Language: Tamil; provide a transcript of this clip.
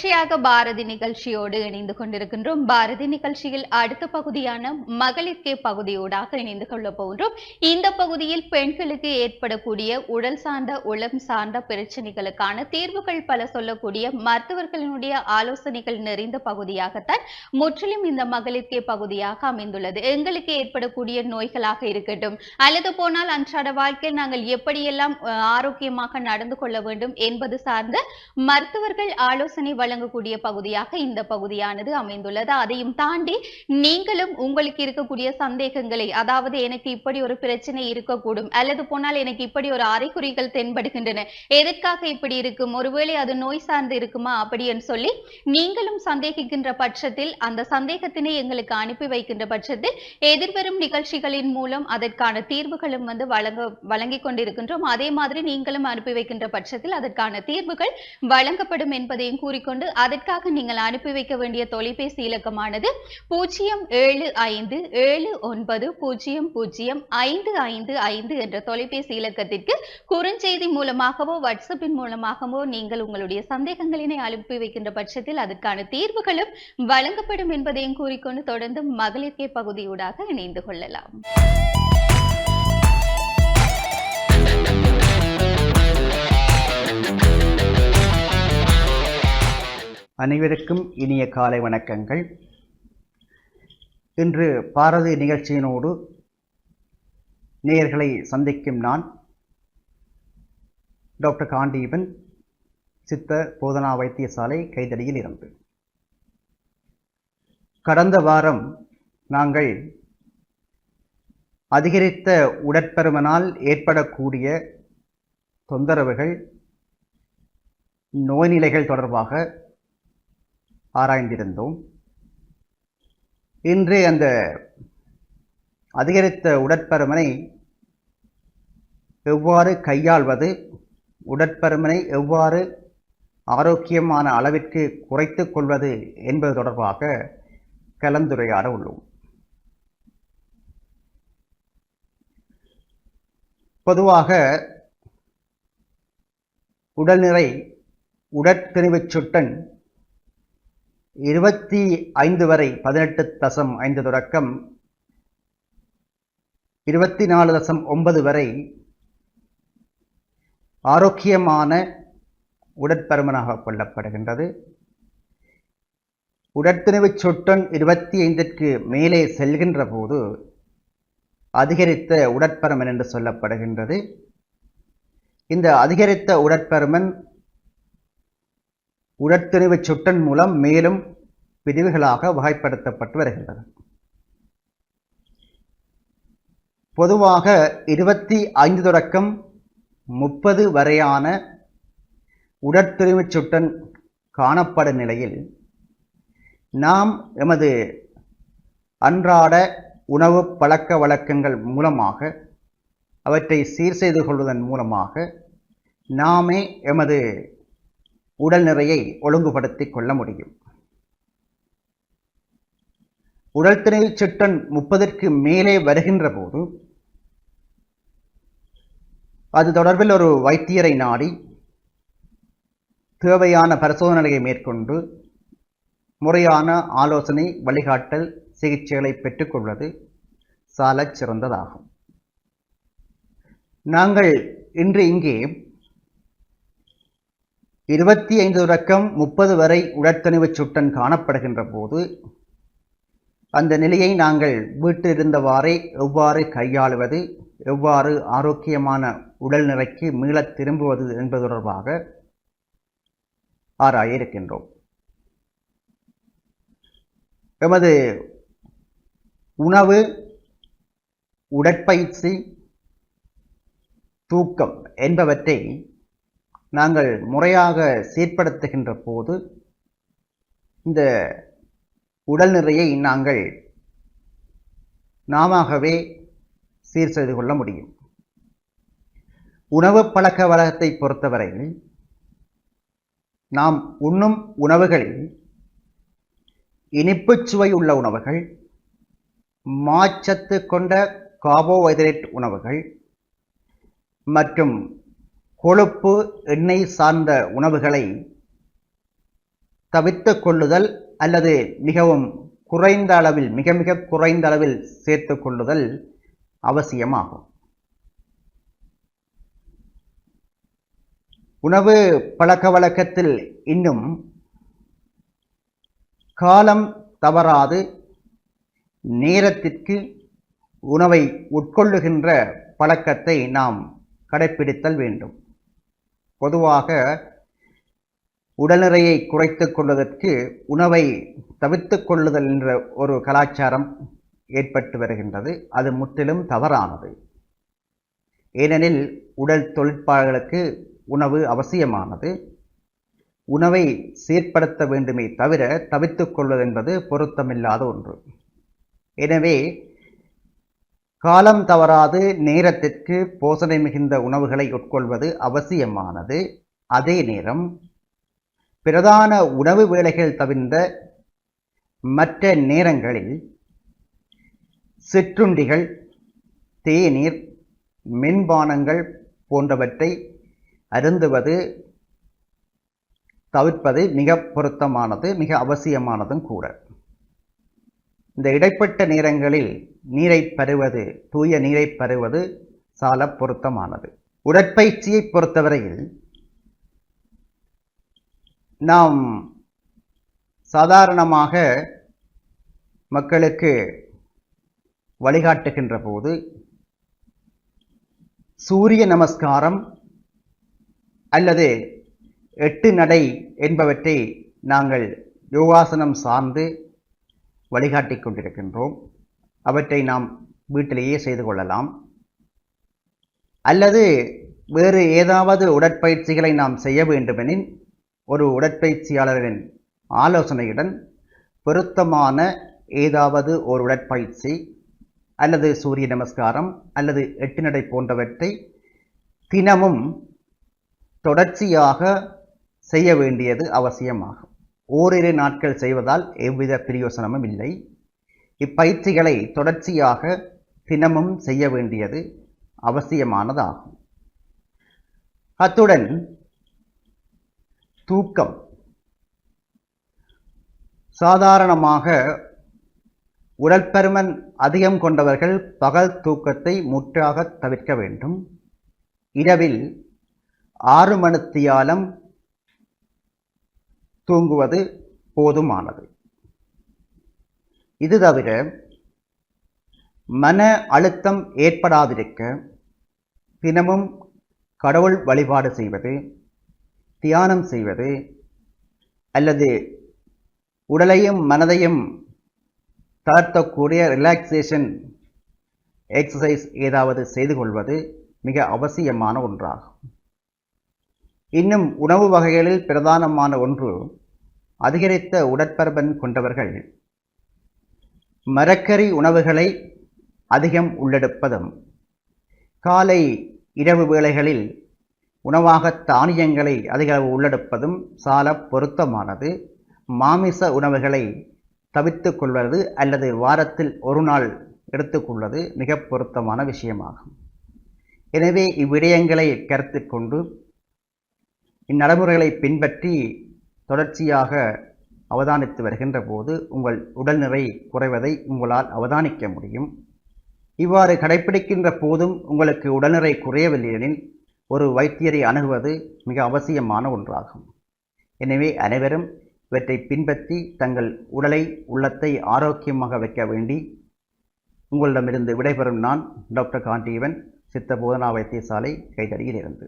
தொடர்ச்சியாக பாரதி நிகழ்ச்சியோடு இணைந்து கொண்டிருக்கின்றோம். பாரதி நிகழ்ச்சியில் அடுத்த பகுதியான மகளிர்கே பகுதியோடாக இணைந்து கொள்ள போகின்றோம். இந்த பகுதியில் பெண்களுக்கு ஏற்படக்கூடிய உடல் சார்ந்த உளம் சார்ந்த பிரச்சனைகளுக்கான தீர்வுகள் பல சொல்லக்கூடிய மருத்துவர்களினுடைய ஆலோசனைகள் நிறைந்த பகுதியாகத்தான் முற்றிலும் இந்த மகளிர்கே பகுதியாக அமைந்துள்ளது. எங்களுக்கு ஏற்படக்கூடிய நோய்களாக இருக்கட்டும் அல்லது போனால் அன்றாட வாழ்க்கையில் நாங்கள் எப்படியெல்லாம் ஆரோக்கியமாக நடந்து கொள்ள வேண்டும் என்பது சார்ந்த மருத்துவர்கள் ஆலோசனை வழங்கக்கூடிய பகுதியாக இந்த பகுதியானது அமைந்துள்ளது. அதையும் தாண்டி நீங்களும் உங்களுக்கு இருக்கக்கூடிய சந்தேகங்களை, அதாவது எனக்கு இப்படி ஒரு பிரச்சனை இருக்கக்கூடும் அல்லது போனால் எனக்கு இப்படி ஒரு அறிகுறிகள் தென்படுகின்றன, எதற்காக இப்படி இருக்கும், ஒருவேளை அது நோய் சார்ந்து இருக்குமா அப்படின்னு சொல்லி நீங்களும் சந்தேகிக்கின்ற பட்சத்தில் அந்த சந்தேகத்தினை எங்களுக்கு அனுப்பி வைக்கின்ற பட்சத்தில் எதிர்வரும் நிகழ்ச்சிகளின் மூலம் அதற்கான தீர்வுகளும் வழங்கிக் கொண்டிருக்கின்றோம். அதே மாதிரி நீங்களும் அனுப்பி வைக்கின்ற பட்சத்தில் அதற்கான தீர்வுகள் வழங்கப்படும் என்பதையும் கூறிக்கொண்டு அதற்காக நீங்கள் அனுப்பி வைக்க வேண்டிய தொலைபேசி இலக்கமானது 077579005555 என்ற தொலைபேசி இலக்கத்திற்கு குறுஞ்செய்தி மூலமாகவோ வாட்ஸ்அப்பின் மூலமாகவோ நீங்கள் உங்களுடைய சந்தேகங்களினை அனுப்பி வைக்கின்ற பட்சத்தில் அதற்கான தீர்வுகளும் வழங்கப்படும் என்பதையும் கூறிக்கொண்டு தொடர்ந்து மகளிர்கே பகுதியூடாக இணைந்து கொள்ளலாம். அனைவருக்கும் இனிய காலை வணக்கங்கள். இன்று பாரதி நிகழ்ச்சியினோடு நேயர்களை சந்திக்கும் நான் டாக்டர் காண்டீபன், சித்த போதனா வைத்தியசாலை கைதடியில் இருந்து. கடந்த வாரம் நாங்கள் அதிகரித்த உடற்பருமனால் ஏற்படக்கூடிய தொந்தரவுகள், நோய்நிலைகள் தொடர்பாக ஆராய்ந்திருந்தோம். இன்று அந்த அதிகரித்த உடற்பருமனை எவ்வாறு கையாள்வது, உடற்பருமனை எவ்வாறு ஆரோக்கியமான அளவிற்கு குறைத்துக் கொள்வது என்பது தொடர்பாக கலந்துரையாட உள்ளோம். பொதுவாக உடல்நிறை உடற்திணிவுச் சுட்டன் 25 வரை 18.5 தொடக்கம் 24.9 வரை ஆரோக்கியமான உடற்பருமனாக கொள்ளப்படுகின்றது. உடற்திணிவுச் சுட்டன் 25ற்கு மேலே செல்கின்ற போது அதிகரித்த உடற்பருமன் என்று சொல்லப்படுகின்றது. இந்த அதிகரித்த உடற்பருமன் உடற்திணிவுச் சுட்டன் மூலம் மேலும் பிரிவுகளாக வகைப்படுத்தப்பட்டு வருகின்றன. பொதுவாக 25 தொடக்கம் 30 வரையான உடற்திணிவுச் சுட்டன் காணப்படும் நிலையில் நாம் எமது அன்றாட உணவு பழக்க வழக்கங்கள் மூலமாக அவற்றை சீர் செய்து கொள்வதன் மூலமாக நாமே எமது உடல் நிறையை ஒழுங்குபடுத்திக் கொள்ள முடியும். உடற்திணிவுச் சுட்டன் 30ற்கு மேலே வருகின்ற போது அது தொடர்பில் ஒரு வைத்தியரை நாடி தேவையான பரிசோதனையை மேற்கொண்டு முறையான ஆலோசனை, வழிகாட்டல், சிகிச்சைகளை பெற்றுக்கொள்வது சாலச் சிறந்ததாகும். நாங்கள் இன்று இங்கே 25 தொடக்கம் 30 வரை உடற்திணிவுச் சுட்டன் காணப்படுகின்ற போது அந்த நிலையை நாங்கள் வீட்டிலிருந்தவாறே எவ்வாறு கையாளுவது, எவ்வாறு ஆரோக்கியமான உடல் நிறைக்கு மீளத் திரும்புவது என்பது தொடர்பாக ஆராய இருக்கின்றோம். எமது உணவு, உடற்பயிற்சி, தூக்கம் என்பவற்றை நாங்கள் முறையாக சீர்படுத்துகின்ற போது இந்த உடல் நிறையை நாங்கள் நாமவே சீர் செய்து கொள்ள முடியும். உணவு பழக்க வழக்கத்தை பொறுத்தவரையில் நாம் உண்ணும் உணவுகளில் இனிப்புச் சுவை உள்ள உணவுகள், மாச்சத்து கொண்ட கார்போஹைட்ரேட் உணவுகள் மற்றும் கொழுப்பு, எண்ணெய் சார்ந்த உணவுகளை தவிர்த்துக் கொள்ளுதல் அல்லது மிகவும் குறைந்த அளவில் மிக மிக குறைந்த அளவில் சேர்த்து கொள்ளுதல் அவசியமாகும். உணவு பழக்க வழக்கத்தில் இன்னும் காலம் தவறாது நேரத்திற்கு உணவை உட்கொள்ளுகின்ற பழக்கத்தை நாம் கடைப்பிடித்தல் வேண்டும். பொதுவாக உடல்நிறையை குறைத்துக் கொள்வதற்கு உணவை தவிர்த்துக் கொள்ளுதல் என்ற ஒரு கலாச்சாரம் ஏற்பட்டு வருகின்றது. அது முற்றிலும் தவறானது. ஏனெனில் உடல் தொழிற்பாடுகளுக்கு உணவு அவசியமானது. உணவை சீர்படுத்த வேண்டுமே தவிர தவிர்த்துக் கொள்வது என்பது பொருத்தமில்லாத ஒன்று. எனவே காலம் தவறாது நேரத்திற்கு போசனை மிகுந்த உணவுகளை உட்கொள்வது அவசியமானது. அதே நேரம் பிரதான உணவு வேளைகள் தவிர்ந்த மற்ற நேரங்களில் சிற்றுண்டிகள், தேநீர், மென்பானங்கள் போன்றவற்றை அருந்துவது தவிர்ப்பது மிக பொருத்தமானது, மிக அவசியமானதும் கூட. இந்த இடைப்பட்ட நேரங்களில் நீரை பருவது, தூய நீரை பருவது சால பொருத்தமானது. உடற்பயிற்சியை பொறுத்தவரையில் நாம் சாதாரணமாக மக்களுக்கு வழிகாட்டுகின்ற போது சூரிய நமஸ்காரம் அல்லது 8 நடை என்பவற்றை நாங்கள் யோகாசனம் சார்ந்து வழிகாட்டிக் கொண்டிருக்கின்றோம். அவற்றை நாம் வீட்டிலேயே செய்து கொள்ளலாம். அல்லது வேறு ஏதாவது உடற்பயிற்சிகளை நாம் செய்ய வேண்டுமெனில் ஒரு உடற்பயிற்சியாளரின் ஆலோசனையுடன் பொருத்தமான ஏதாவது ஒரு உடற்பயிற்சி அல்லது சூரிய நமஸ்காரம் அல்லது 8 நடை போன்றவற்றை தினமும் தொடர்ச்சியாக செய்ய வேண்டியது அவசியமாகும். ஓரிரு நாட்கள் செய்வதால் எவ்வித பிரயோசனமும் இல்லை. இப்பயிற்சிகளை தொடர்ச்சியாக தினமும் செய்ய வேண்டியது அவசியமானதாகும். அத்துடன் தூக்கம். சாதாரணமாக உடற்பருமன் அதிகம் கொண்டவர்கள் பகல் தூக்கத்தை முற்றாக தவிர்க்க வேண்டும். இரவில் 6 மணித்தியாலம் தூங்குவது போதுமானது. இது தவிர மன அழுத்தம் ஏற்படாதிருக்க தினமும் கடவுள் வழிபாடு செய்வது, தியானம் செய்வது அல்லது உடலையும் மனதையும் தளர்த்தக்கூடிய ரிலாக்ஸேஷன் எக்ஸசைஸ் ஏதாவது செய்து கொள்வது மிக அவசியமான ஒன்றாகும். இன்னும் உணவு வகைகளில் பிரதானமான ஒன்று, அதிகரித்த உடற்பருமன் கொண்டவர்கள் மரக்கறி உணவுகளை அதிகம் உள்ளெடுப்பதும் காலை இரவு வேளைகளில் உணவாக தானியங்களை அதிக அளவு உள்ளெடுப்பதும் சால பொருத்தமானது. மாமிச உணவுகளை தவிர்த்துக் கொள்வது அல்லது வாரத்தில் ஒரு நாள் எடுத்துக்கொள்வது மிக பொருத்தமான விஷயமாகும். எனவே இவ்விடயங்களை கருத்தில் கொண்டு இந்நடைமுறைகளை பின்பற்றி தொடர்ச்சியாக அவதானித்து வருகின்ற போது உங்கள் உடல் நிறை குறைவதை உங்களால் அவதானிக்க முடியும். இவ்வாறு கடைப்பிடிக்கின்ற போதும் உங்களுக்கு உடல்நிறை குறையவில்லை எனில் ஒரு வைத்தியரை அணுகுவது மிக அவசியமான ஒன்றாகும். எனவே அனைவரும் இவற்றை பின்பற்றி தங்கள் உடலை உள்ளத்தை ஆரோக்கியமாக வைக்க வேண்டி உங்களிடமிருந்து விடைபெறும் நான் டாக்டர் காண்டீவன், சித்த போதனா வைத்தியசாலை, கைதடியில் இருந்து.